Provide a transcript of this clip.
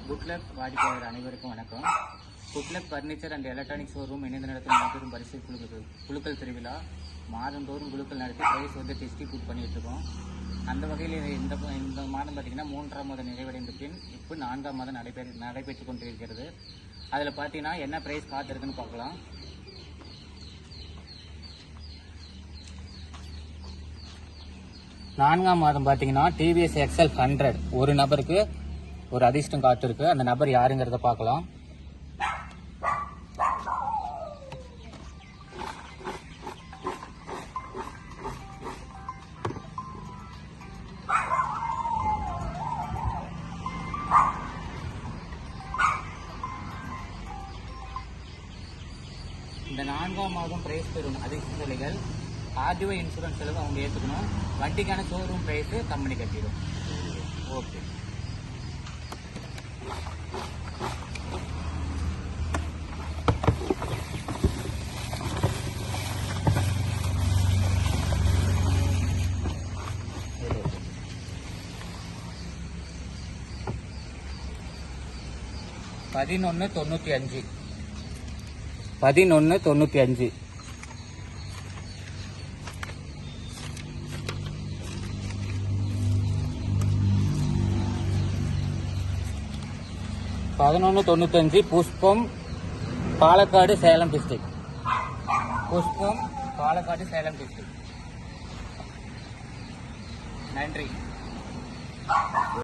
Good luck வாடிக்கையாளர் அனைவருக்கும் வணக்கம். Good luck furniture and electronic showroom இணைந்து நடத்தும் மாபெரும் பரிசு குழுக்கள் திருவிழா. மாதந்தோறும் குழுக்கள் நடத்தி ப்ரைஸ் டிஸ்ட்ரிபியூட் பண்ணிட்டு இருக்கோம். அந்த வகையில் இந்த மாதம் பார்த்தீங்கன்னா 3ஆம் மாதம் நிறைவடைந்த பின் இப்போ 4ஆம் மாதம் நடைபெற்று கொண்டிருக்கிறது. அதில் பார்த்தீங்கன்னா என்ன ப்ரைஸ் காத்திருக்குன்னு பார்க்கலாம். நான்காம் மாதம் பார்த்தீங்கன்னா டிவிஎஸ் எக்ஸல் 100 ஒரு நபருக்கு ஒரு அதிர்ஷ்டம் காத்திருக்கு. அந்த நபர் யாருங்கிறத பார்க்கலாம். இந்த 4ஆம் மாதம் பிரைஸ் பெறும் அதிர்ஷ்டசாலிகள் ஆர்டிஓ இன்சூரன்ஸ் செலவு அவங்க ஏற்றுக்கணும். வட்டிக்கான ஷோரூம் பிரைஸு கம்பெனி கட்டிடும். ஓகே. $11.95 $11.95 $11.95 புஷ்பம் பாலக்காடு சேலம் டிஸ்ட்ரிக்ட். புஷ்பம் பாலக்காடு சேலம் டிஸ்ட்ரிக்ட். நன்றி.